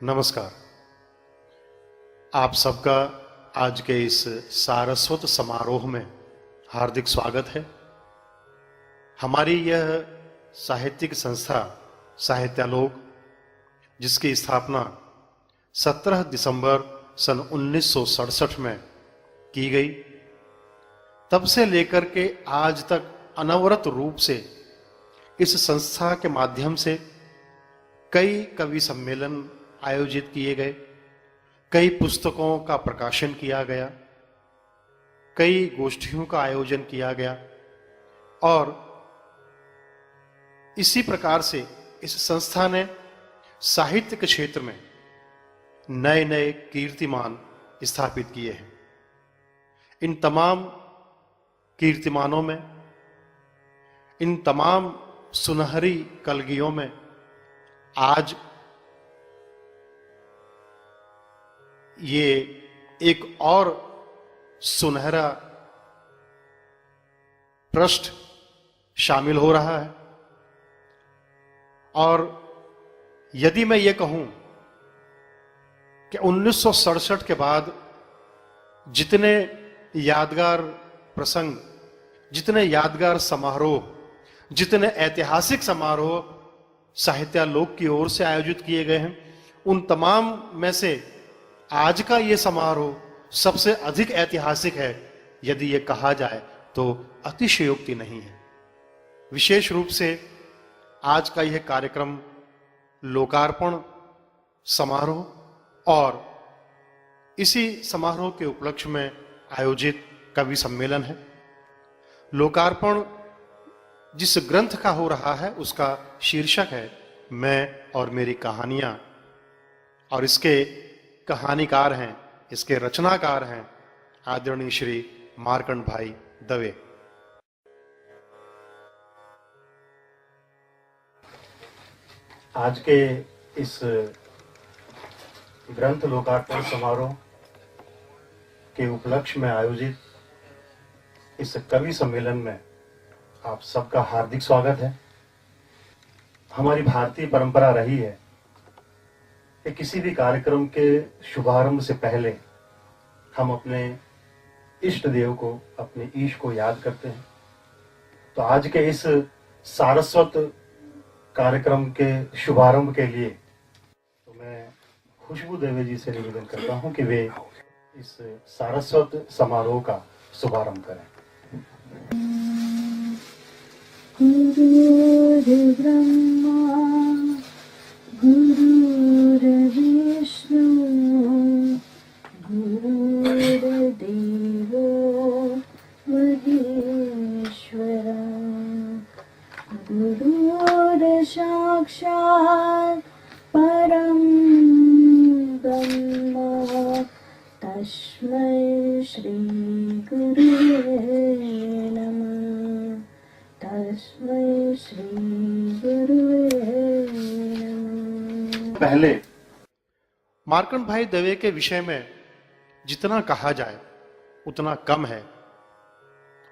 नमस्कार। आप सबका आज के इस सारस्वत समारोह में हार्दिक स्वागत है। हमारी यह साहित्यिक संस्था साहित्यालोक, जिसकी स्थापना 17 दिसंबर सन 1967 में की गई, तब से लेकर के आज तक अनवरत रूप से इस संस्था के माध्यम से कई कवि सम्मेलन आयोजित किए गए, कई पुस्तकों का प्रकाशन किया गया, कई गोष्ठियों का आयोजन किया गया और इसी प्रकार से इस संस्था ने साहित्य के क्षेत्र में नए नए कीर्तिमान स्थापित किए हैं। इन तमाम कीर्तिमानों में, इन तमाम सुनहरी कलगियों में आज ये एक और सुनहरा पृष्ठ शामिल हो रहा है। और यदि मैं ये कहूं कि 1967 के बाद जितने यादगार प्रसंग, जितने यादगार समारोह, जितने ऐतिहासिक समारोह साहित्यालोक की ओर से आयोजित किए गए हैं, उन तमाम में से आज का ये समारोह सबसे अधिक ऐतिहासिक है। यदि ये कहा जाए तो अतिशयोक्ति नहीं है। विशेष रूप से आज का यह कार्यक्रम लोकार्पण समारोह और इसी समारोह के उपलक्ष्य में आयोजित कवि सम्मेलन है। लोकार्पण जिस ग्रंथ का हो रहा है उसका शीर्षक है मैं और मेरी कहानियां, और इसके कहानीकार हैं, इसके रचनाकार हैं आदरणीय श्री मार्कंड भाई दवे। आज के इस ग्रंथ लोकार्पण समारोह के उपलक्ष्य में आयोजित इस कवि सम्मेलन में आप सबका हार्दिक स्वागत है। हमारी भारतीय परंपरा रही है कि किसी भी कार्यक्रम के शुभारंभ से पहले हम अपने इष्ट देव को, अपने ईश को याद करते हैं। तो आज के इस सारस्वत कार्यक्रम के शुभारंभ के लिए तो मैं खुशबू देवे जी से निवेदन करता हूं कि वे इस सारस्वत समारोह का शुभारंभ करें। गुरुर् ब्रह्मा गुरुर्विष्णु गुरुर्देवो महेश्वरा गुरुर्साक्षात् परं ब्रह्म तस्मै श्री गुरुवे नमः। तस्मै श्री गुरुवे नमः। पहले मार्कंड भाई दवे के विषय में जितना कहा जाए उतना कम है,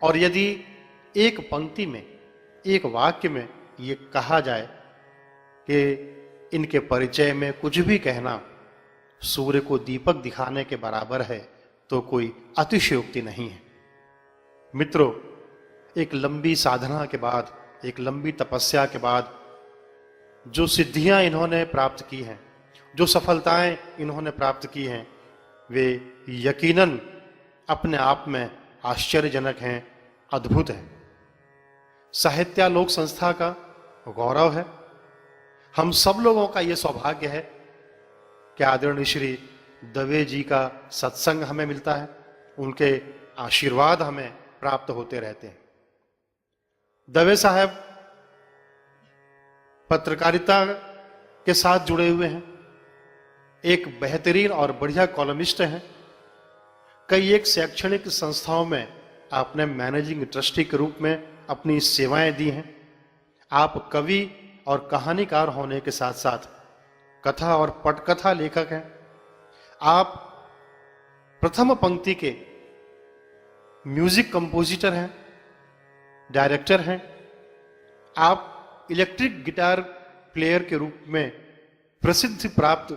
और यदि एक पंक्ति में, एक वाक्य में ये कहा जाए कि इनके परिचय में कुछ भी कहना सूर्य को दीपक दिखाने के बराबर है तो कोई अतिशयोक्ति नहीं है। मित्रों, एक लंबी साधना के बाद, एक लंबी तपस्या के बाद जो सिद्धियां इन्होंने प्राप्त की हैं, जो सफलताएं इन्होंने प्राप्त की हैं, वे यकीनन अपने आप में आश्चर्यजनक हैं, अद्भुत हैं। साहित्यालोक संस्था का गौरव है। हम सब लोगों का यह सौभाग्य है कि आदरणीय श्री दवे जी का सत्संग हमें मिलता है, उनके आशीर्वाद हमें प्राप्त होते रहते हैं। दवे साहब पत्रकारिता के साथ जुड़े हुए हैं, एक बेहतरीन और बढ़िया कॉलमिस्ट हैं। कई एक शैक्षणिक संस्थाओं में आपने मैनेजिंग ट्रस्टी के रूप में अपनी सेवाएं दी हैं। आप कवि और कहानीकार होने के साथ साथ कथा और पटकथा लेखक हैं। आप प्रथम पंक्ति के म्यूजिक कंपोजिटर हैं, डायरेक्टर हैं। आप इलेक्ट्रिक गिटार प्लेयर के रूप में प्रसिद्धि प्राप्त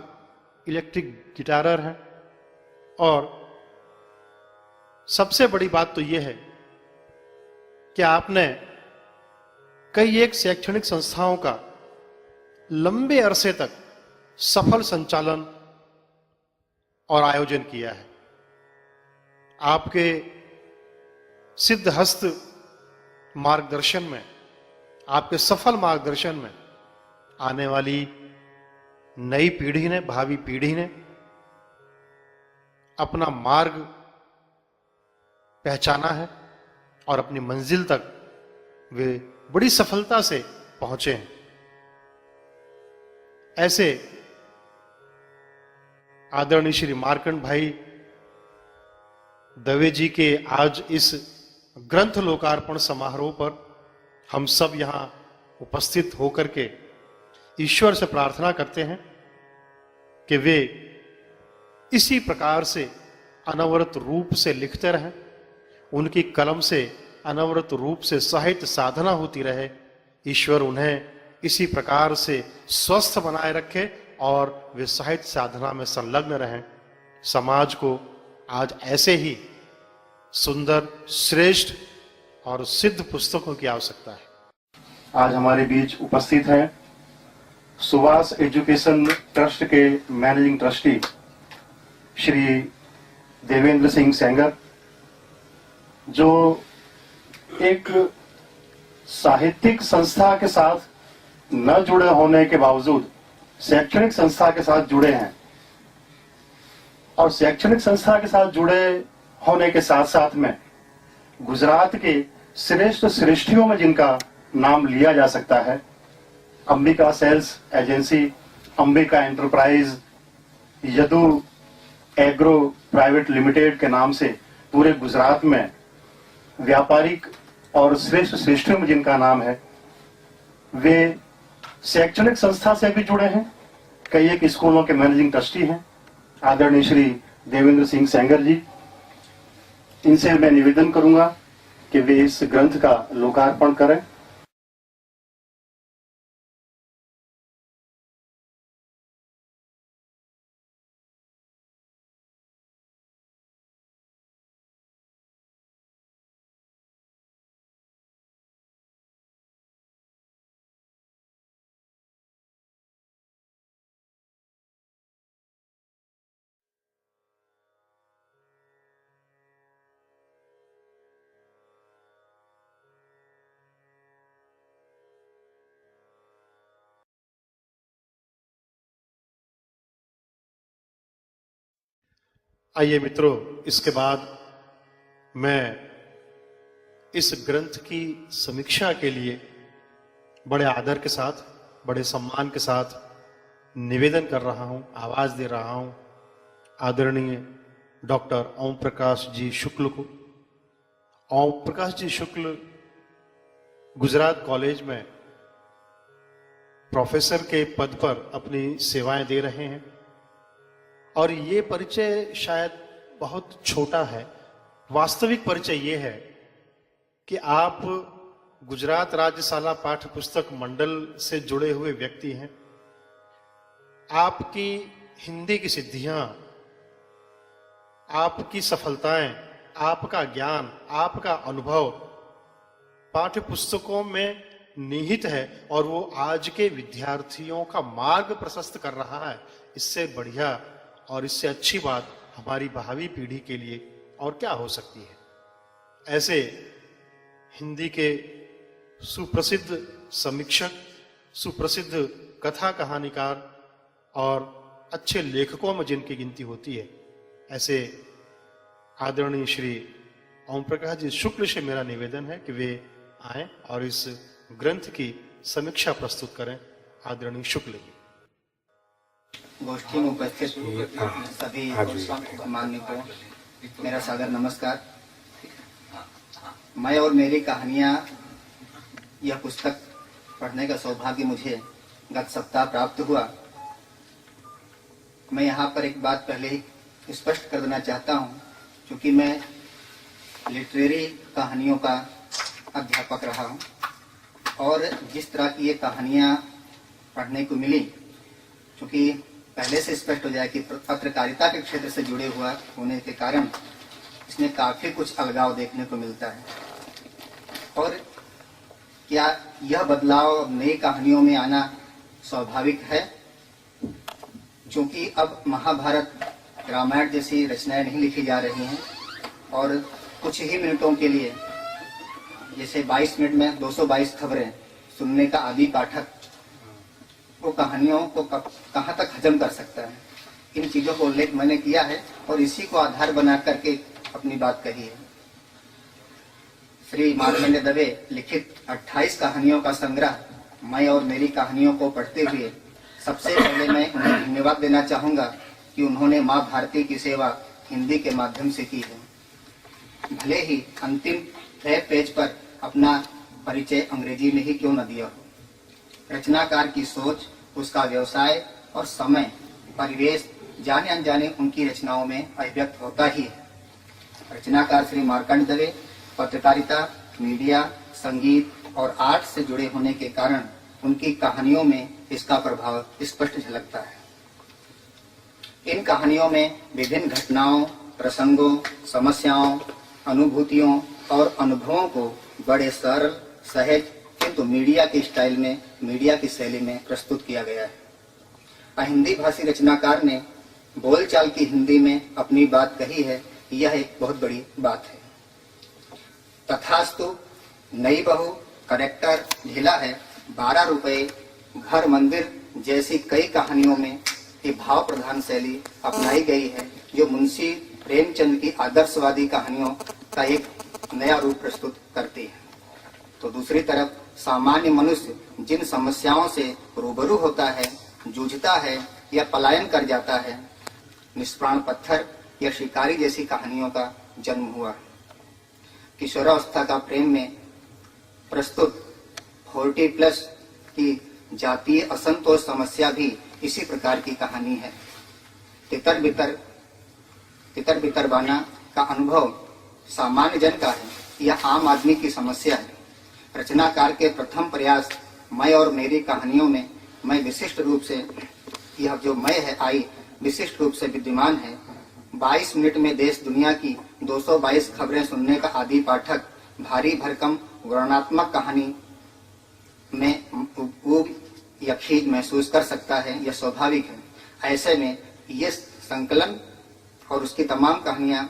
इलेक्ट्रिक गिटारर हैं। और सबसे बड़ी बात तो यह है कि आपने कई एक शैक्षणिक संस्थाओं का लंबे अरसे तक सफल संचालन और आयोजन किया है। आपके सिद्ध हस्त मार्गदर्शन में, आपके सफल मार्गदर्शन में आने वाली नई पीढ़ी ने, भावी पीढ़ी ने अपना मार्ग पहचाना है और अपनी मंजिल तक वे बड़ी सफलता से पहुंचे हैं। ऐसे आदरणीय श्री मार्कंड भाई दवे जी के आज इस ग्रंथ लोकार्पण समारोह पर हम सब यहां उपस्थित होकर के ईश्वर से प्रार्थना करते हैं कि वे इसी प्रकार से अनवरत रूप से लिखते रहें, उनकी कलम से अनवरत रूप से साहित्य साधना होती रहे। ईश्वर उन्हें इसी प्रकार से स्वस्थ बनाए रखे और वे साहित्य साधना में संलग्न रहें। समाज को आज ऐसे ही सुंदर, श्रेष्ठ और सिद्ध पुस्तकों की आवश्यकता है। आज हमारे बीच उपस्थित हैं सुभाष एजुकेशन ट्रस्ट के मैनेजिंग ट्रस्टी श्री देवेंद्र सिंह सेंगर, जो एक साहित्यिक संस्था के साथ न जुड़े होने के बावजूद शैक्षणिक संस्था के साथ जुड़े हैं और शैक्षणिक संस्था के साथ जुड़े होने के साथ साथ में गुजरात के श्रेष्ठ श्रेष्ठियों में जिनका नाम लिया जा सकता है, Ambika sales agency, Ambika enterprise, Yadu agro private limited के नाम से पूरे गुजरात में व्यापारिक और श्रेष्ठ श्रेष्ठियों में जिनका नाम है, वे शैक्षणिक संस्था से भी जुड़े हैं, कई एक स्कूलों के मैनेजिंग ट्रस्टी हैं। आदरणीय श्री देवेंद्र सिंह सेंगर जी, इनसे मैं निवेदन करूंगा कि वे इस ग्रंथ का लोकार्पण करें। आइए मित्रों, इसके बाद मैं इस ग्रंथ की समीक्षा के लिए बड़े आदर के साथ, बड़े सम्मान के साथ निवेदन कर रहा हूं, आवाज दे रहा हूं आदरणीय डॉक्टर ओम प्रकाश जी शुक्ल को। ओम प्रकाश जी शुक्ल गुजरात कॉलेज में प्रोफेसर के पद पर अपनी सेवाएं दे रहे हैं और ये परिचय शायद बहुत छोटा है। वास्तविक परिचय ये है कि आप गुजरात राज्यशाला पाठ्य पुस्तक मंडल से जुड़े हुए व्यक्ति हैं। आपकी हिंदी की सिद्धियां, आपकी सफलताएं, आपका ज्ञान, आपका अनुभव पाठ्य पुस्तकों में निहित है और वो आज के विद्यार्थियों का मार्ग प्रशस्त कर रहा है। इससे बढ़िया और इससे अच्छी बात हमारी भावी पीढ़ी के लिए और क्या हो सकती है। ऐसे हिंदी के सुप्रसिद्ध समीक्षक, सुप्रसिद्ध कथा कहानीकार और अच्छे लेखकों में जिनकी गिनती होती है, ऐसे आदरणीय श्री ओम प्रकाश जी शुक्ल से मेरा निवेदन है कि वे आए और इस ग्रंथ की समीक्षा प्रस्तुत करें। आदरणीय शुक्ल जी। गोष्ठी में उपस्थित सभी मान्य को मेरा सादर नमस्कार। मैं और मेरी कहानियां, यह पुस्तक पढ़ने का सौभाग्य मुझे गत सप्ताह प्राप्त हुआ। मैं यहाँ पर एक बात पहले ही स्पष्ट कर देना चाहता हूँ, क्योंकि मैं लिटरेरी कहानियों का अध्यापक रहा हूँ और जिस तरह की ये कहानियाँ पढ़ने को मिली, क्योंकि पहले से स्पष्ट हो जाए कि पत्रकारिता के क्षेत्र से जुड़े हुआ होने के कारण इसमें काफी कुछ अलगाव देखने को मिलता है। और क्या यह बदलाव नई कहानियों में आना स्वाभाविक है? क्योंकि अब महाभारत, रामायण जैसी रचनाएं नहीं लिखी जा रही हैं और कुछ ही मिनटों के लिए, जैसे 22 मिनट में 222 खबरें सुनने का आदि पाठक वो कहानियों को कहाँ तक हजम कर सकता है। इन चीजों को उल्लेख मैंने किया है और इसी को आधार बना करके अपनी बात कही है। श्री मार्कंडेय दवे लिखित 28 कहानियों का संग्रह मैं और मेरी कहानियों को पढ़ते हुए सबसे पहले मैं उन्हें धन्यवाद देना चाहूंगा कि उन्होंने माँ भारती की सेवा हिंदी के माध्यम से की है। भले ही अंतिम पेज पर अपना परिचय अंग्रेजी में ही क्यों न दिया हो, रचनाकार की सोच, उसका व्यवसाय और समय, परिवेश जाने अनजाने उनकी रचनाओं में अभिव्यक्त होता ही है। रचनाकार श्री मार्कंडेय दवे पत्रकारिता, मीडिया, संगीत और आर्ट से जुड़े होने के कारण उनकी कहानियों में इसका प्रभाव स्पष्ट झलकता है। इन कहानियों में विभिन्न घटनाओं, प्रसंगों, समस्याओं, अनुभूतियों और अनुभवों को बड़े सरल, सहज किंतु मीडिया के स्टाइल में, मीडिया की शैली में प्रस्तुत किया गया है। हिंदी भाषी रचनाकार ने बोलचाल की हिंदी में अपनी बात कही है, यह एक बहुत बड़ी बात है। तथास्तु नई बहू, करेक्टर ढीला है, 12 रुपए, घर मंदिर जैसी कई कहानियों में ये भाव प्रधान शैली अपनाई गई है, जो मुंशी प्रेमचंद की आदर्शवादी कहानियों का एक नया रूप प्रस्तुत करती है। तो दूसरी तरफ सामान्य मनुष्य जिन समस्याओं से रूबरू होता है, जूझता है या पलायन कर जाता है, निष्प्राण पत्थर या शिकारी जैसी कहानियों का जन्म हुआ। किशोरावस्था का प्रेम में प्रस्तुत 40+ की जातीय असंतोष समस्या भी इसी प्रकार की कहानी है। तितर बितर बाना का अनुभव सामान्य जन का है, यह आम आदमी की समस्या है। रचनाकार के प्रथम प्रयास मैं और मेरी कहानियों में मैं विशिष्ट रूप से, यह जो मैं है आई विशिष्ट रूप से विद्यमान है। 22 मिनट में देश दुनिया की 222 खबरें सुनने का आदि पाठक भारी भरकम वर्णनात्मक कहानी में ऊब या खीज महसूस कर सकता है, यह स्वाभाविक है। ऐसे में ये संकलन और उसकी तमाम कहानियां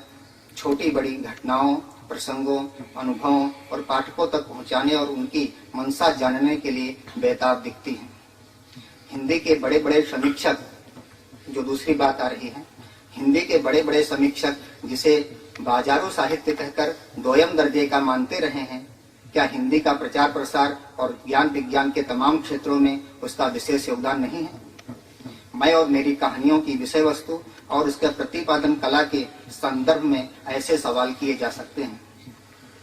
छोटी बड़ी घटनाओं, प्रसंगों, अनुभवों और पाठकों तक पहुंचाने और उनकी मंशा जानने के लिए बेताब दिखती हैं। हिंदी के बड़े बड़े समीक्षक, जो दूसरी बात आ रही है, हिंदी के बड़े बड़े समीक्षक जिसे बाजारू साहित्य कहकर दोयम दर्जे का मानते रहे हैं, क्या हिंदी का प्रचार प्रसार और ज्ञान विज्ञान के तमाम क्षेत्रों में उसका विशेष योगदान नहीं है? मैं और मेरी कहानियों की विषय वस्तु और उसके प्रतिपादन कला के संदर्भ में ऐसे सवाल किए जा सकते हैं।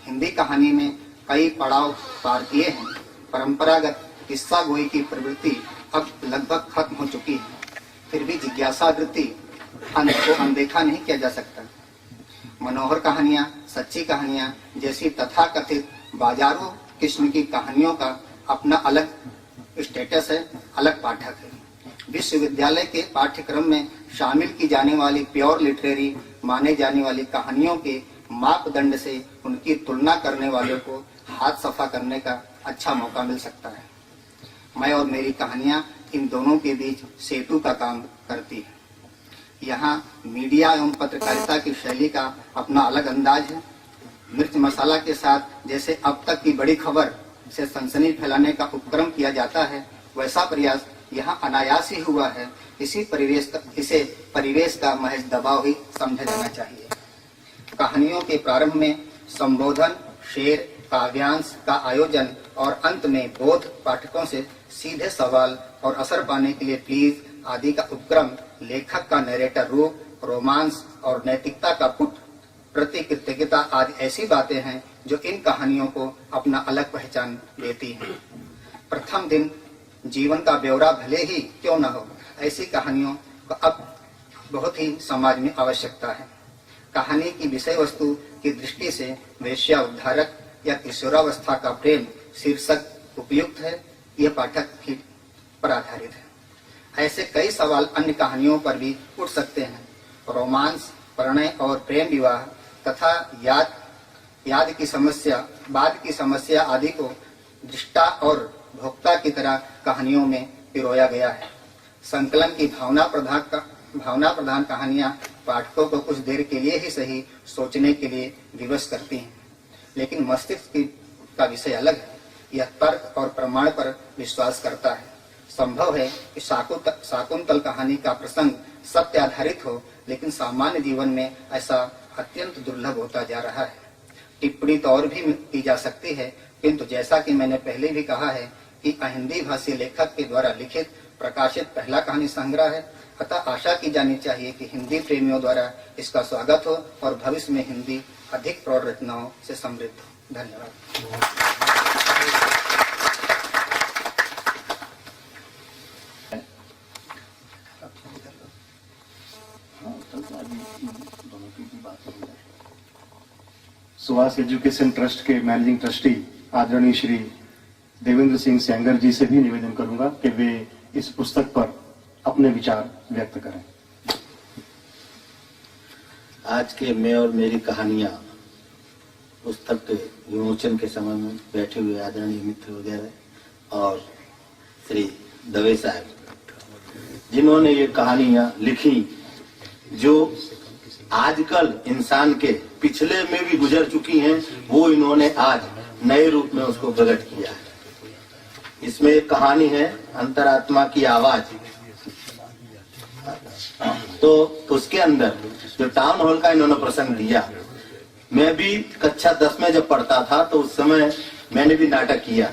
हिंदी कहानी में कई पड़ाव पार किए हैं। परंपरागत किस्सा गोई की प्रवृत्ति अब लगभग खत्म हो चुकी है, फिर भी जिज्ञासा वृत्ति को अनदेखा नहीं किया जा सकता। मनोहर कहानियां, सच्ची कहानियां जैसी तथाकथित बाजारू किस्म की कहानियों का अपना अलग स्टेटस है, अलग पाठक है। विश्वविद्यालय के पाठ्यक्रम में शामिल की जाने वाली प्योर लिटरेरी माने जाने वाली कहानियों के मापदंड से उनकी तुलना करने वालों को हाथ सफा करने का अच्छा मौका मिल सकता है। मैं और मेरी कहानियां इन दोनों के बीच सेतु का काम करती है। यहाँ मीडिया एवं पत्रकारिता की शैली का अपना अलग अंदाज है। मिर्च मसाला के साथ जैसे अब तक की बड़ी खबर से सनसनी फैलाने का उपक्रम किया जाता है, वैसा प्रयास यहाँ अनायास ही हुआ है। इसे परिवेश का महज दबाव ही समझा जाना चाहिए। कहानियों के प्रारंभ में संबोधन, शेर, काव्यांश का आयोजन और अंत में बोध पाठकों से सीधे सवाल और असर पाने के लिए प्लीज आदि का उपक्रम, लेखक का नरेटर रूप, रोमांस और नैतिकता का पुट, प्रति कृतज्ञता आदि ऐसी बातें हैं जो इन कहानियों को अपना अलग पहचान देती हैं। प्रथम दिन जीवन का ब्यौरा भले ही क्यों न हो, ऐसी कहानियों को अब बहुत ही समाज में आवश्यकता है। कहानी की विषय वस्तु की दृष्टि से वेश्या उद्धारक या किशोरावस्था का प्रेम शीर्षक उपयुक्त है। यह पाठक हित पर आधारित है। ऐसे कई सवाल अन्य कहानियों पर भी उठ सकते हैं। रोमांस, प्रणय और प्रेम विवाह तथा याद की समस्या, बाद की समस्या आदि को दृष्टा और भोक्ता की तरह कहानियों में पिरोया गया है। संकलन की भावना प्रधान कहानियां पाठकों को कुछ देर के लिए ही सही सोचने के लिए विवश करती हैं, लेकिन मस्तिष्क का विषय अलग है। यह तर्क और प्रमाण पर विश्वास करता है। संभव है कि शाकुंतल कहानी का प्रसंग सत्य आधारित हो, लेकिन सामान्य जीवन में ऐसा अत्यंत दुर्लभ होता जा रहा है। टिप्पणी तो और भी की जा सकती है, किंतु जैसा कि मैंने पहले भी कहा है कि अहिंदी भाषी लेखक के द्वारा लिखित प्रकाशित पहला कहानी संग्रह है, अतः आशा की जानी चाहिए कि हिंदी प्रेमियों द्वारा इसका स्वागत हो और भविष्य में हिंदी अधिक प्रौढ़ रचनाओं से समृद्ध हो। धन्यवाद। सुहास एजुकेशन ट्रस्ट के मैनेजिंग ट्रस्टी आदरणीय श्री देवेंद्र सिंह सेंगर जी से भी निवेदन करूंगा कि वे इस पुस्तक पर अपने विचार व्यक्त करें। आज के मैं और मेरी कहानियां पुस्तक के विमोचन के समय में बैठे हुए आदरणीय मित्र वगैरह और श्री दवे साहब, जिन्होंने ये कहानियां लिखी जो आजकल इंसान के पिछले में भी गुजर चुकी हैं, वो इन्होंने आज नए रूप में उसको प्रकट किया है। इसमें एक कहानी है अंतरात्मा की आवाज। तो उसके अंदर जो टाउन हॉल का इन्होंने प्रसंग दिया, मैं भी कक्षा 10 में जब पढ़ता था तो उस समय मैंने भी नाटक किया।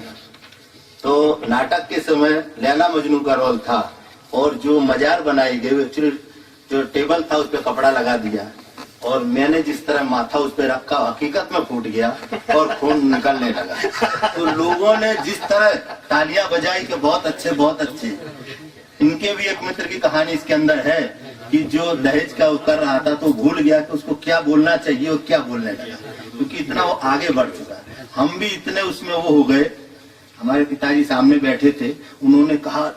तो नाटक के समय लैला मजनू का रोल था और जो मजार बनाई गई, एक्चुअली जो टेबल था उस पर कपड़ा लगा दिया और मैंने जिस तरह माथा उस पर रखा, हकीकत में फूट गया और खून निकलने लगा। तो लोगों ने जिस तरह तालियां बजाई कि बहुत अच्छे। इनके भी एक मित्र की कहानी इसके अंदर है कि जो दहेज का कर रहा था तो भूल गया कि उसको क्या बोलना चाहिए और क्या बोलने लगा, क्योंकि इतना वो आगे बढ़ चुका है। हम भी इतने उसमें वो हो गए। हमारे पिताजी सामने बैठे थे, उन्होंने कहा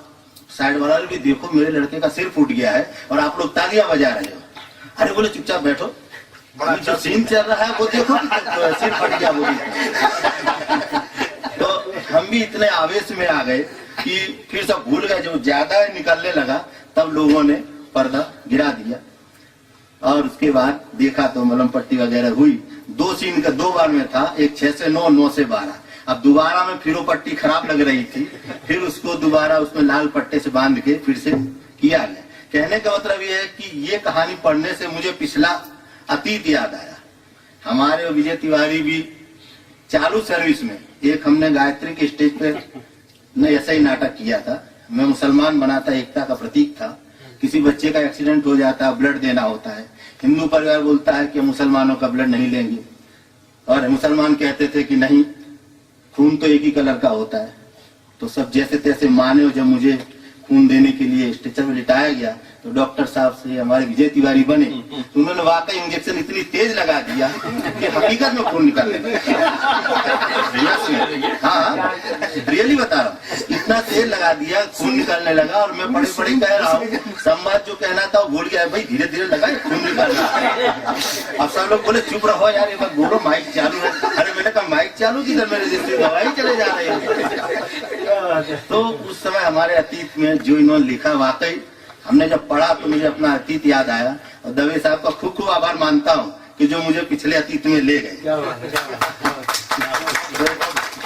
साइड वाला भी देखो मेरे लड़के का सिर फूट गया है और आप लोग तालियां बजा रहे हो। अरे बोले चुपचाप बैठो, जो सीन चल रहा है वो देखो, सिर फट गया बोली। तो हम भी इतने आवेश में आ गए कि फिर सब भूल गए। जब ज्यादा निकलने लगा तब लोगों ने पर्दा गिरा दिया और उसके बाद देखा तो मलम पट्टी वगैरह हुई। 2 सीन का 2 बार में था, एक 6 से 9, 9 से 12। अब दोबारा में फिर वो पट्टी खराब लग रही थी, फिर उसको दोबारा उसमें लाल पट्टे से बांध के फिर से किया गया। कहने का मतलब ये है कि ये कहानी पढ़ने से मुझे पिछला अतीत याद आया। हमारे विजय तिवारी भी चालू सर्विस में एक हमने गायत्री के स्टेज पे ऐसा ही नाटक किया था। मैं मुसलमान बना था, एकता का प्रतीक था। किसी बच्चे का एक्सीडेंट हो जाता है, ब्लड देना होता है। हिंदू परिवार बोलता है कि मुसलमानों का ब्लड नहीं लेंगे और मुसलमान कहते थे कि नहीं, खून तो एक ही कलर का होता है। तो सब जैसे तैसे माने, और जब मुझे खून देने के लिए स्ट्रेचर में लिटाया गया तो डॉक्टर साहब से हमारे विजय तिवारी बने, तो उन्होंने वाकई इंजेक्शन इतनी तेज लगा दिया कि हकीकत में खून निकलने लगा। हाँ, रियली बता रहा हूँ, इतना तेज लगा दिया, खून निकलने लगा। और मैं बड़े बड़े कह रहा हूँ, संवाद जो कहना था वो भूल गया। भाई धीरे धीरे लगा, खून निकल रहा। अब सब लोग बोले चुप रहो यार, एक बार बोलो, माइक चालू है। अरे मैंने कहा माइक चालू किधर, मेरे जैसे दवाई चले जा रहे हैं। तो उस समय हमारे अतीत में जो इन्होंने लिखा, वाकई हमने जब पढ़ा तो मुझे अपना अतीत याद आया। और दवे साहब का खूब खूब आभार मानता हूँ कि जो मुझे पिछले अतीत में ले गए। तो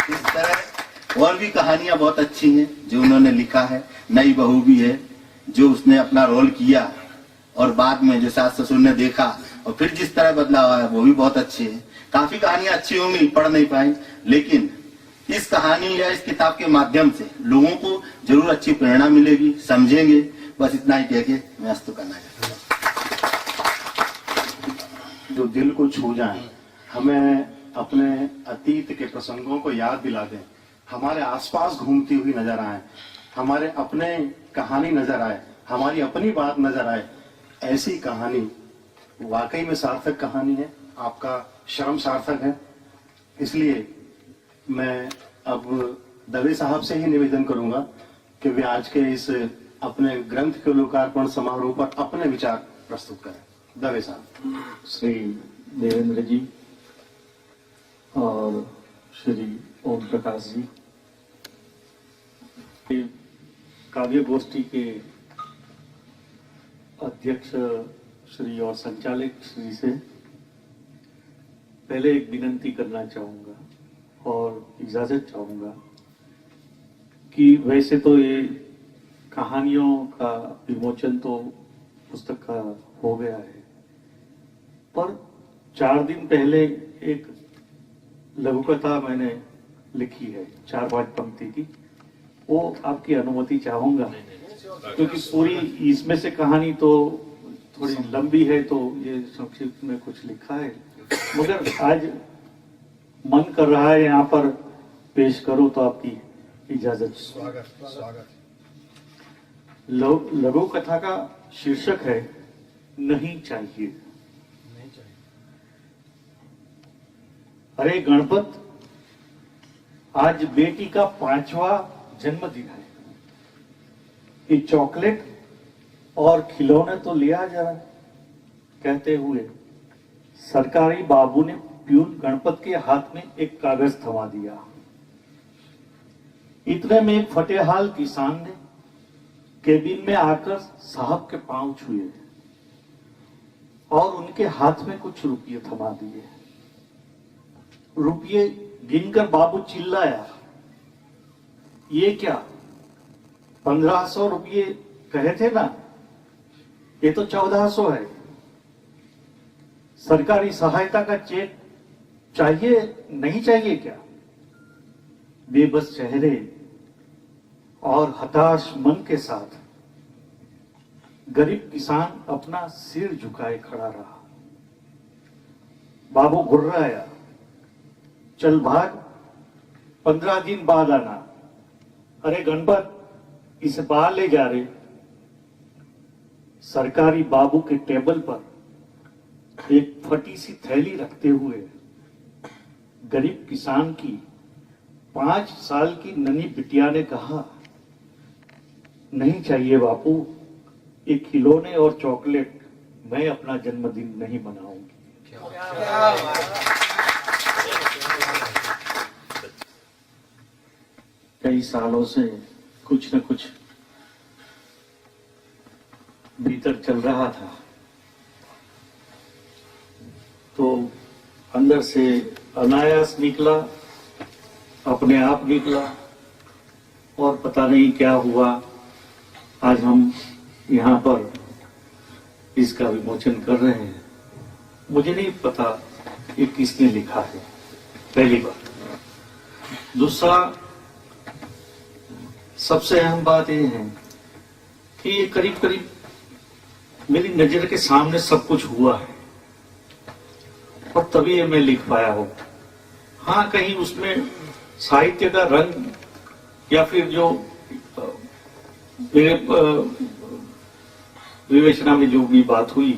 इस तरह और भी कहानियां बहुत अच्छी हैं जो उन्होंने लिखा है। नई बहू भी है जो उसने अपना रोल किया और बाद में जो सास ससुर ने देखा और फिर जिस तरह बदलाव आया वो भी बहुत अच्छे है। काफी कहानियां अच्छी होंगी, पढ़ नहीं पाई, लेकिन इस कहानी या इस किताब के माध्यम से लोगों को जरूर अच्छी प्रेरणा मिलेगी, समझेंगे। बस इतना ही कह के मैं अस्तु करना चाहता हूँ। जो दिल को छू जाए, हमें अपने अतीत के प्रसंगों को याद दिला दें, हमारे आसपास घूमती हुई नजर आए, हमारे अपने कहानी नजर आए, हमारी अपनी बात नजर आए, ऐसी कहानी वाकई में सार्थक कहानी है। आपका श्रम सार्थक है। इसलिए मैं अब दवे साहब से ही निवेदन करूंगा कि वे आज के इस अपने ग्रंथ के लोकार्पण समारोह पर अपने विचार प्रस्तुत करें। दवे साहब। श्री देवेंद्र जी और श्री ओम प्रकाश जी, काव्य गोष्ठी के अध्यक्ष श्री और संचालक श्री से पहले एक विनंती करना चाहूंगा और इजाजत चाहूंगा कि वैसे तो ये कहानियों का विमोचन तो पुस्तक का हो गया है, पर 4 दिन पहले एक लघु कथा मैंने लिखी है 4-5 पंक्ति की, वो आपकी अनुमति चाहूंगा क्योंकि पूरी इसमें से कहानी तो थोड़ी लंबी है, तो ये संक्षिप्त में कुछ लिखा है, मगर आज मन कर रहा है यहाँ पर पेश करो तो आपकी इजाजत। स्वागत। लघु कथा का शीर्षक है नहीं चाहिए। अरे गणपत, आज बेटी का 5वां जन्मदिन है, ये चॉकलेट और खिलौने तो लिया जरा, कहते हुए सरकारी बाबू ने प्यून गणपत के हाथ में एक कागज थमा दिया। इतने में एक फटेहाल किसान ने केबिन में आकर साहब के पांव छुए और उनके हाथ में कुछ रुपये थमा दिए। रुपये गिनकर बाबू चिल्लाया, ये क्या 1500 रुपये कहे थे ना, ये तो 1400 है। सरकारी सहायता का चेक चाहिए नहीं चाहिए क्या? बेबस चेहरे और हताश मन के साथ गरीब किसान अपना सिर झुकाए खड़ा रहा। बाबू घुर्राया, चल भाग, 15 दिन बाद आना। अरे गणपत, इसे बाहर ले जा रहे। सरकारी बाबू के टेबल पर एक फटी सी थैली रखते हुए गरीब किसान की 5 साल की नन्ही बिटिया ने कहा, नहीं चाहिए बापू, ये खिलौने और चॉकलेट मैं अपना जन्मदिन नहीं मनाऊंगी। कई सालों से कुछ न कुछ भीतर चल रहा था, तो अंदर से अनायास निकला, अपने आप निकला, और पता नहीं क्या हुआ, आज हम यहाँ पर इसका विमोचन कर रहे हैं। मुझे नहीं पता ये किसने लिखा है, पहली बात। दूसरा, सबसे अहम बात यह है कि ये करीब करीब मेरी नजर के सामने सब कुछ हुआ है और तभी ये मैं लिख पाया हूं। हाँ, कहीं उसमें साहित्य का रंग या फिर जो मेरे विवेचना में जो भी बात हुई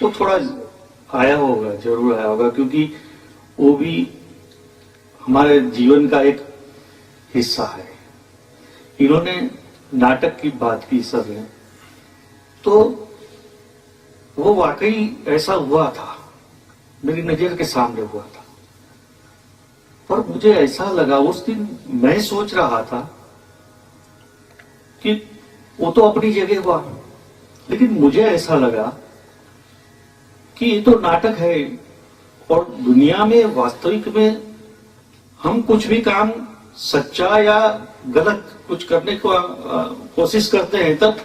वो थोड़ा आया होगा, जरूर आया होगा, क्योंकि वो भी हमारे जीवन का एक हिस्सा है। इन्होंने नाटक की बात की सब है, तो वो वाकई ऐसा हुआ था, मेरी नजर के सामने हुआ था। पर मुझे ऐसा लगा, उस दिन मैं सोच रहा था कि वो तो अपनी जगह हुआ, लेकिन मुझे ऐसा लगा कि ये तो नाटक है और दुनिया में वास्तविक में हम कुछ भी काम सच्चा या गलत कुछ करने को कोशिश करते हैं, तब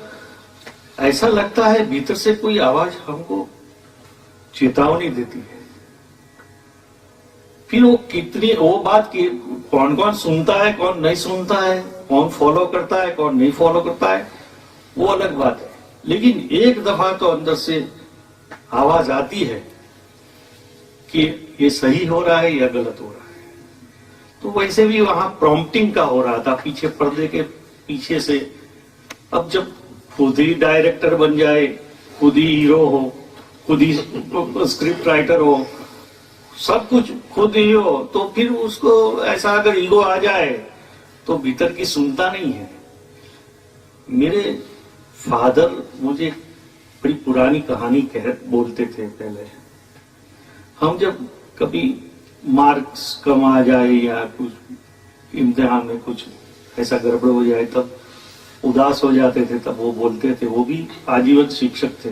ऐसा लगता है भीतर से कोई आवाज हमको चेतावनी देती है। फिर वो बात की कौन कौन सुनता है, कौन नहीं सुनता है, कौन फॉलो करता है, कौन नहीं फॉलो करता है, वो अलग बात है। लेकिन एक दफा तो अंदर से आवाज आती है कि ये सही हो रहा है या गलत हो रहा है। तो वैसे भी वहां प्रॉम्प्टिंग का हो रहा था पीछे, पर्दे के पीछे से। अब जब खुद ही डायरेक्टर बन जाए, खुद ही हीरो हो, खुद ही स्क्रिप्ट राइटर हो, सब कुछ खुद ही हो, तो फिर उसको ऐसा अगर ईगो आ जाए तो भीतर की सुनता नहीं है। मेरे फादर मुझे बड़ी पुरानी कहानी बोलते थे पहले। हम जब कभी मार्क्स कम आ जाए या कुछ इम्तिहान में कुछ ऐसा गड़बड़ हो जाए तब उदास हो जाते थे, तब वो बोलते थे। वो भी आजीवन शिक्षक थे,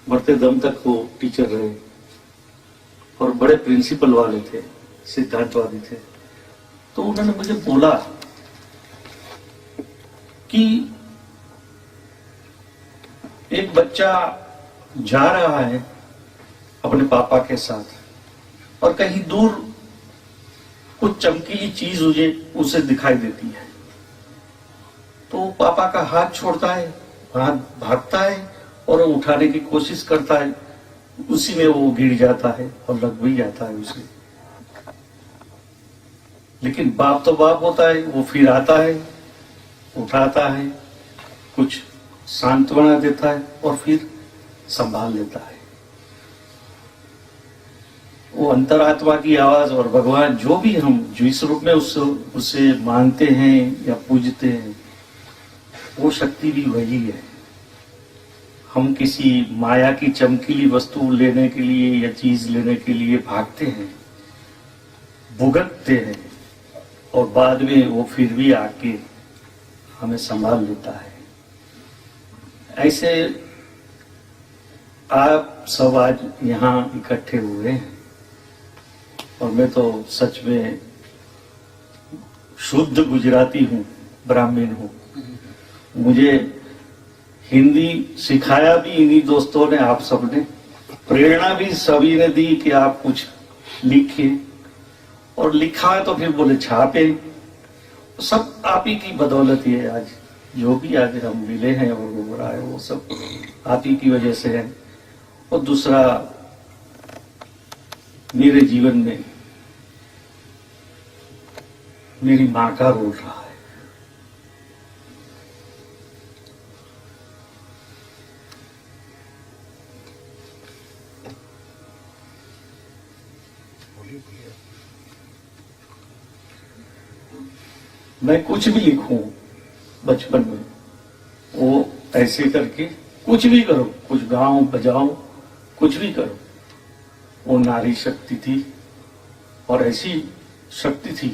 मरते दम तक वो टीचर रहे और बड़े प्रिंसिपल वाले थे, सिद्धांतवादी थे। तो उन्होंने मुझे बोला कि एक बच्चा जा रहा है अपने पापा के साथ और कहीं दूर कुछ चमकीली चीज उसे दिखाई देती है, तो पापा का हाथ छोड़ता है, हाथ भागता है और वो उठाने की कोशिश करता है। उसी में वो गिर जाता है और लग भी जाता है उसे। लेकिन बाप तो बाप होता है, वो फिर आता है, उठाता है, कुछ सांत्वना देता है और फिर संभाल लेता है। वो अंतरात्मा की आवाज और भगवान जो भी हम जिस रूप में उसे मानते हैं या पूजते हैं, वो शक्ति भी वही है। हम किसी माया की चमकीली वस्तु लेने के लिए या चीज लेने के लिए भागते हैं, भुगतते हैं और बाद में वो फिर भी आके हमें संभाल लेता है। ऐसे आप सब आज यहाँ इकट्ठे हुए हैं और मैं तो सच में शुद्ध गुजराती हूँ, ब्राह्मण हूँ। मुझे हिंदी सिखाया भी इन्हीं दोस्तों ने, आप सबने प्रेरणा भी सभी ने दी कि आप कुछ लिखिए, और लिखा है तो फिर बोले छापे। सब आप ही की बदौलत है आज जो भी आज हम मिले हैं और हो रहा है, वो सब आप ही की वजह से है। और दूसरा, मेरे जीवन में मेरी मां का रोल रहा है। मैं कुछ भी लिखूं बचपन में, वो ऐसे करके कुछ भी करो, कुछ गाओ बजाओ, कुछ भी करो, वो नारी शक्ति थी। और ऐसी शक्ति थी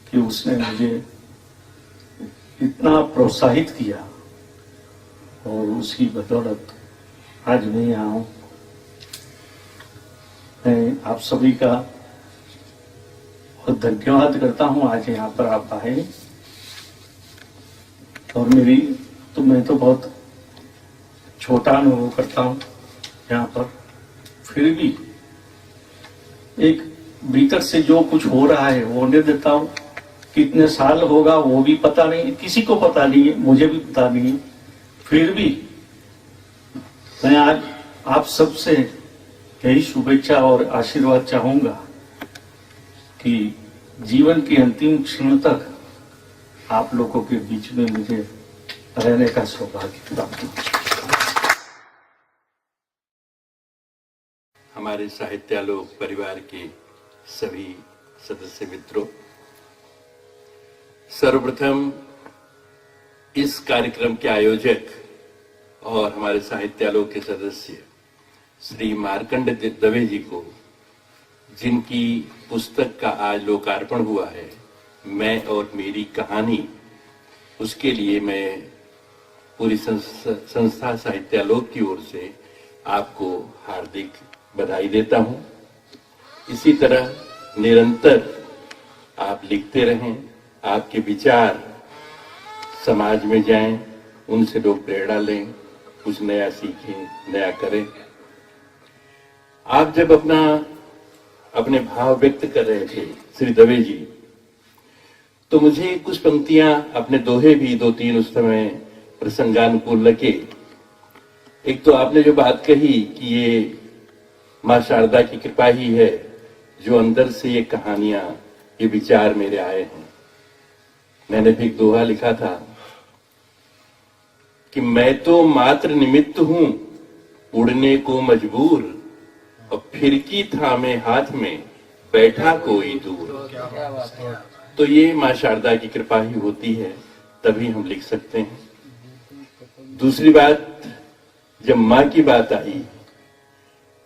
कि उसने मुझे इतना प्रोत्साहित किया और उसकी बदौलत आज मैं यहाँ हूं। मैं आप सभी का बहुत धन्यवाद करता हूं, आज यहाँ पर आप आए। और मैं तो बहुत छोटा अनुभव करता हूं यहाँ पर, फिर भी एक भीतर से जो कुछ हो रहा है वो होने देता हूं। कितने साल होगा वो भी पता नहीं, किसी को पता नहीं है, मुझे भी पता नहीं है। फिर भी मैं आज आप सबसे यही शुभेच्छा और आशीर्वाद चाहूंगा कि जीवन के अंतिम क्षण तक आप लोगों के बीच में मुझे रहने का सौभाग्य प्राप्त हो। हमारे साहित्यालोक परिवार के सभी सदस्य मित्रों, सर्वप्रथम इस कार्यक्रम के आयोजक और हमारे साहित्यालोक के सदस्य श्री मार्कंड दवे जी को, जिनकी पुस्तक का आज लोकार्पण हुआ है, मैं और मेरी कहानी, उसके लिए मैं पूरी संस्था साहित्यालोक की ओर से आपको हार्दिक बधाई देता हूं। इसी तरह निरंतर आप लिखते रहें, आपके विचार समाज में जाएं, उनसे लोग प्रेरणा लें, कुछ नया सीखें, नया करें। आप जब अपने भाव व्यक्त कर रहे थे श्री दवे जी, तो मुझे कुछ पंक्तियां, अपने दोहे भी 2-3 उस समय प्रसंगानुकूल लगे। एक तो आपने जो बात कही कि ये मां शारदा की कृपा ही है जो अंदर से ये कहानियां, ये विचार मेरे आए हैं। मैंने भी एक दोहा लिखा था कि मैं तो मात्र निमित्त हूं उड़ने को मजबूर, और फिरकी थामे हाथ में बैठा कोई दूर। तो ये मां शारदा की कृपा ही होती है। तभी हम लिख सकते हैं। दूसरी बात, जब माँ की बात आई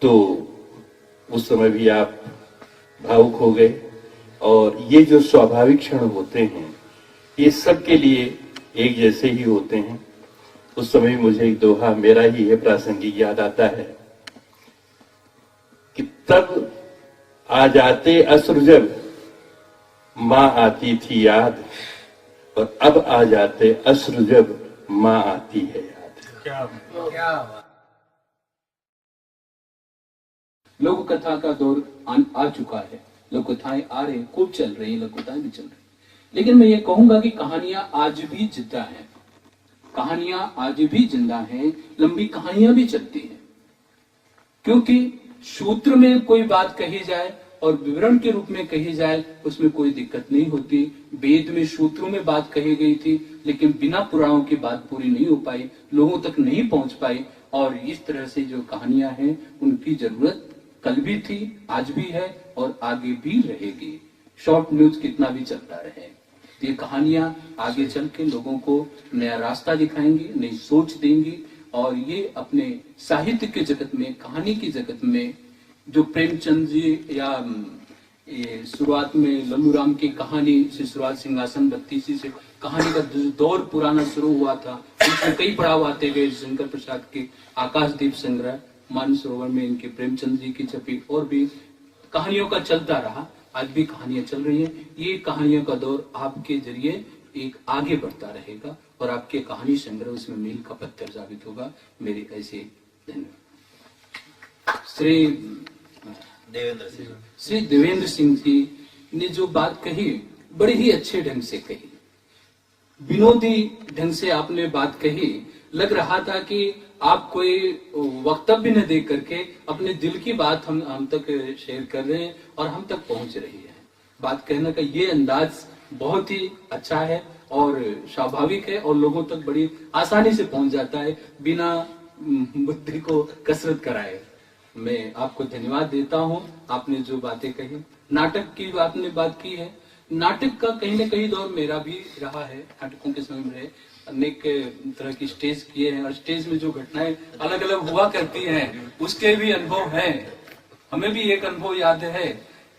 तो उस समय भी आप भावुक हो गए, और ये जो स्वाभाविक क्षण होते हैं ये सबके लिए एक जैसे ही होते हैं। उस समय मुझे एक दोहा मेरा ही है प्रासंगिक याद आता है कि तब आ जाते अश्रु जब माँ आती थी याद, और अब आ जाते अश्रु जब माँ आती है याद। लोक कथा का दौर आ चुका है, लोक कथाएं आ रही, खूब चल रही है, लोक कथाएं भी चल रही, लेकिन मैं ये कहूंगा कि कहानियां आज भी जिंदा हैं, कहानियां आज भी जिंदा हैं, लंबी कहानियां भी चलती हैं। क्योंकि सूत्र में कोई बात कही जाए और विवरण के रूप में कही जाए उसमें कोई दिक्कत नहीं होती। वेद में सूत्रों में बात कही गई थी, लेकिन बिना पुराणों की बात पूरी नहीं हो पाई, लोगों तक नहीं पहुंच पाई। और इस तरह से जो कहानियां हैं उनकी जरूरत कल भी थी, आज भी है और आगे भी रहेगी। शॉर्ट न्यूज कितना भी चलता रहे, ये कहानियां आगे चल के लोगों को नया रास्ता दिखाएंगी, नई सोच देंगी, और ये अपने साहित्य के जगत में, कहानी की जगत में, जो प्रेमचंद जी या ये शुरुआत में लल्लू राम की कहानी से शुरुआत, सिंहासन बत्तीसी से कहानी का दौर पुराना शुरू हुआ था, उसमें कई पड़ाव आते गए। शंकर प्रसाद के आकाशदीप संग्रह, मानसरोवर में इनके प्रेमचंद जी की छपी, और भी कहानियों का चलता रहा, आज भी कहानियां चल रही हैं। ये कहानियों का दौर आपके जरिए एक आगे बढ़ता रहेगा और आपके कहानी संग्रह उसमें मील का पत्थर साबित होगा। मेरे ऐसे धन्यवाद। श्री देवेंद्र सिंह जी ने जो बात कही बड़े ही अच्छे ढंग से कही, विनोदी ढंग से आपने बात कही। लग रहा था कि आप कोई वक्तव्य न दे करके अपने दिल की बात हम तक शेयर कर रहे हैं और हम तक पहुंच रही है। बात कहने का ये अंदाज बहुत ही अच्छा है और स्वाभाविक है और लोगों तक बड़ी आसानी से पहुंच जाता है बिना बुद्धि को कसरत कराए। मैं आपको धन्यवाद देता हूं, आपने जो बातें कही। नाटक की आपने बात की है, नाटक का कहीं न कहीं दौर मेरा भी रहा है। नाटकों के समय में अनेक तरह की स्टेज किए हैं और स्टेज में जो घटनाएं अलग अलग हुआ करती हैं उसके भी अनुभव हैं। हमें भी एक अनुभव याद है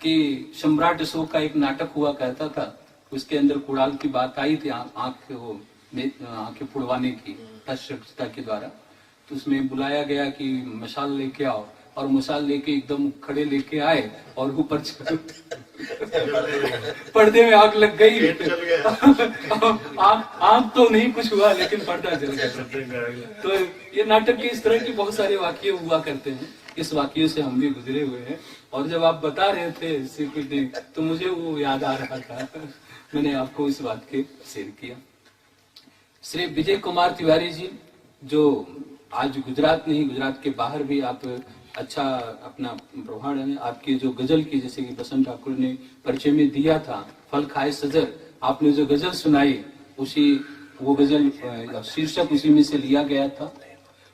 कि सम्राट अशोक का एक नाटक हुआ करता था, उसके अंदर कुड़ाल की बात आई थी, आंखें फुड़वाने की शस्त्रचिता के द्वारा। तो उसमें बुलाया गया कि मशाल लेके आओ, और मशाल लेके एकदम खड़े लेके आए और ऊपर पर्दे में आग लग गई। आग तो नहीं कुछ हुआ, लेकिन पर्दा जल गया। तो ये नाटक के इस तरह के बहुत सारे वाक्य हुआ करते हैं, इस वाक्यों से हम भी गुजरे हुए हैं। और जब आप बता रहे थे सिक्योरिटी, तो मुझे वो याद आ रहा था, मैंने आपको इस बात के शेयर किया। श्री विजय कुमार तिवारी जी, जो आज गुजरात नहीं, गुजरात के बाहर भी आप अच्छा अपना प्रभाव है। आपकी जो गजल की, जैसे कि बसंत ठाकुर ने परिचय में दिया था, फल खाए सजर, आपने जो गजल सुनाई वो गजल शीर्षक उसी में से लिया गया था।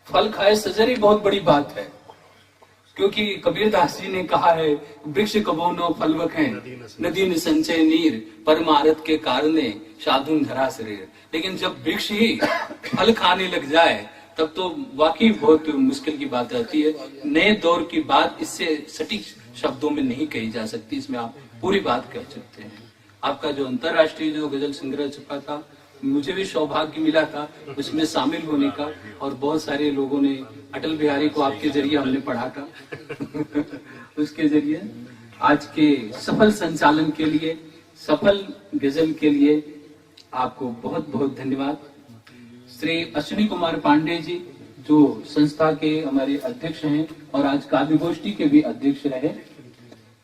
फल खाए सजर ही बहुत बड़ी बात है, क्योंकि कबीरदास जी ने कहा है, वृक्ष कबो नो फलवक है, नदी न संचय नीर, परमारथ के कारणे साधुन धरा शरीर। लेकिन जब वृक्ष ही फल खाने लग जाए तब तो वाकई बहुत मुश्किल की बात आती है। नए दौर की बात इससे सटीक शब्दों में नहीं कही जा सकती, इसमें आप पूरी बात कह सकते हैं। आपका जो अंतर्राष्ट्रीय जो गजल संग्रह छपा था, मुझे भी सौभाग्य मिला था उसमें शामिल होने का, और बहुत सारे लोगों ने, अटल बिहारी को आपके जरिए हमने पढ़ा था उसके जरिए आज के सफल संचालन के लिए, सफल गजल के लिए आपको बहुत बहुत धन्यवाद। श्री अश्विनी कुमार पांडे जी, जो संस्था के हमारे अध्यक्ष हैं और आज काव्य गोष्ठी के भी अध्यक्ष रहे,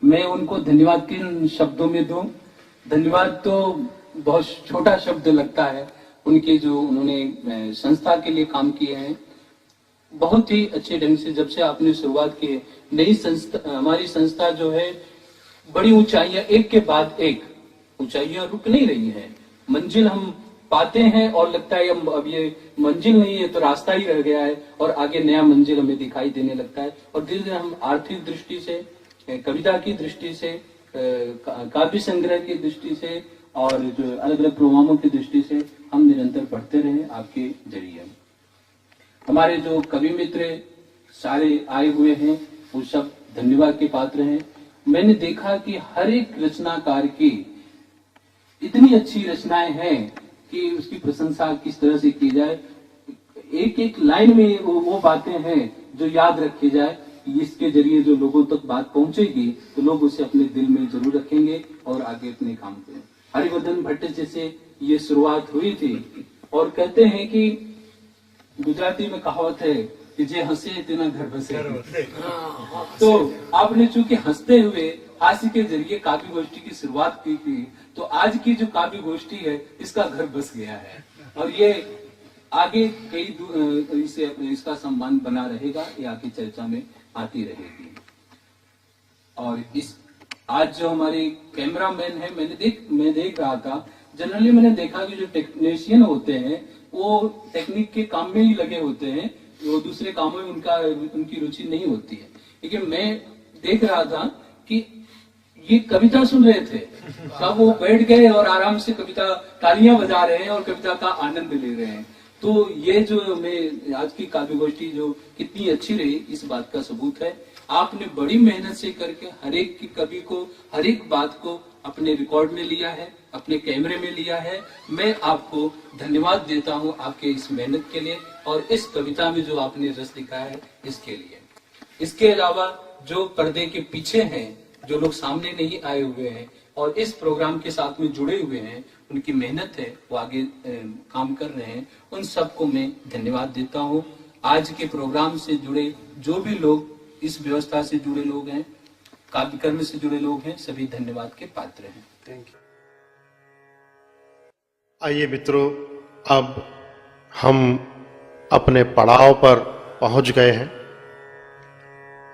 मैं उनको धन्यवाद किन शब्दों में दूं। धन्यवाद तो बहुत छोटा शब्द लगता है, उनके जो उन्होंने संस्था के लिए काम किए हैं बहुत ही अच्छे ढंग से। जब से आपने शुरुआत की है नई संस्था, हमारी संस्था जो है बड़ी ऊंचाइयां, एक के बाद एक ऊंचाइयां रुक नहीं रही है। मंजिल हम पाते हैं और लगता है अब ये मंजिल नहीं है तो रास्ता ही रह गया है, और आगे नया मंजिल हमें दिखाई देने लगता है। और धीरे धीरे हम आर्थिक दृष्टि से, कविता की दृष्टि से, काव्य संग्रह की दृष्टि से और जो अलग अलग प्रोग्रामों की दृष्टि से हम निरंतर बढ़ते रहें आपके जरिए। हमारे जो कवि मित्र सारे आए हुए हैं वो सब धन्यवाद के पात्र हैं। मैंने देखा कि हर एक रचनाकार की इतनी अच्छी रचनाएं हैं कि उसकी प्रशंसा किस तरह से की जाए। एक एक लाइन में वो बातें हैं जो याद रखी जाए। इसके जरिए जो लोगों तक बात पहुंचेगी तो लोग उसे अपने दिल में जरूर रखेंगे और आगे अपने काम करें। हरिवर्धन भट्ट जैसे ये शुरुआत हुई थी और कहते हैं कि गुजराती में कहावत है कि जे हंसे तेना घर बसे। तो आपने चूंकि हंसते हुए हास्य के जरिए काव्य गोष्ठी की शुरुआत की थी, तो आज की जो काव्य गोष्ठी है इसका घर बस गया है और ये आगे कई इसका सम्मान बना रहेगा, ये आगे चर्चा में आती रहेगी। और इस आज जो हमारे कैमरामैन है मैं देख रहा था, जनरली मैंने देखा कि जो टेक्नीशियन होते हैं वो टेक्निक के काम में ही लगे होते हैं, वो दूसरे कामों में उनकी रुचि नहीं होती है। लेकिन मैं देख रहा था कि ये कविता सुन रहे थे, तब वो बैठ गए और आराम से कविता तालियां बजा रहे हैं और कविता का आनंद ले रहे हैं। तो ये जो मैं आज की काव्य गोष्ठी जो कितनी अच्छी रही इस बात का सबूत है। आपने बड़ी मेहनत से करके हर एक की कवि को हर एक बात को अपने रिकॉर्ड में लिया है, अपने कैमरे में लिया है। मैं आपको धन्यवाद देता हूं आपके इस मेहनत के लिए और इस कविता में जो आपने रस लिखा है इसके लिए। इसके अलावा जो पर्दे के पीछे हैं, जो लोग सामने नहीं आए हुए हैं और इस प्रोग्राम के साथ में जुड़े हुए हैं, उनकी मेहनत है, वो आगे काम कर रहे हैं, उन सबको मैं धन्यवाद देता हूँ। आज के प्रोग्राम से जुड़े जो भी लोग, इस व्यवस्था से जुड़े लोग हैं, काव्यकर्म से जुड़े लोग हैं, सभी धन्यवाद के पात्र हैं। Thank you. आइए मित्रों, अब हम अपने पड़ाव पर पहुंच गए हैं,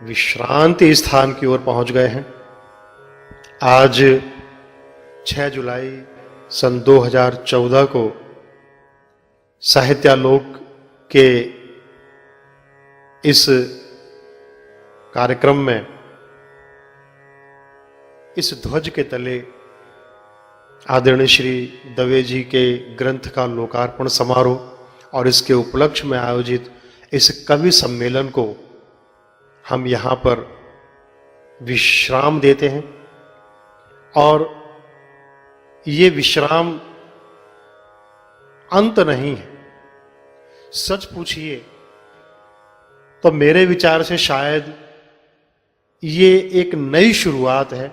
विश्रांति स्थान की ओर पहुंच गए हैं। आज 6 जुलाई सन 2014 को साहित्यालोक के इस कार्यक्रम में इस ध्वज के तले आदरणीय श्री दवे जी के ग्रंथ का लोकार्पण समारोह और इसके उपलक्ष्य में आयोजित इस कवि सम्मेलन को हम यहाँ पर विश्राम देते हैं। और ये विश्राम अंत नहीं है। सच पूछिए तो मेरे विचार से शायद ये एक नई शुरुआत है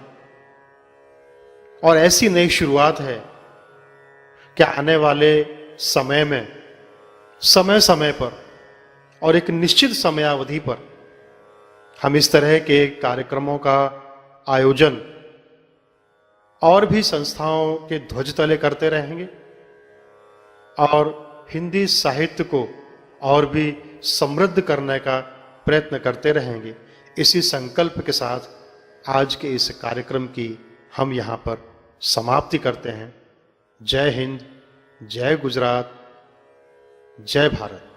और ऐसी नई शुरुआत है कि आने वाले समय में समय समय पर और एक निश्चित समयावधि पर हम इस तरह के कार्यक्रमों का आयोजन और भी संस्थाओं के ध्वज तले करते रहेंगे और हिंदी साहित्य को और भी समृद्ध करने का प्रयत्न करते रहेंगे। इसी संकल्प के साथ आज के इस कार्यक्रम की हम यहाँ पर समाप्ति करते हैं। जय हिंद, जय गुजरात, जय भारत।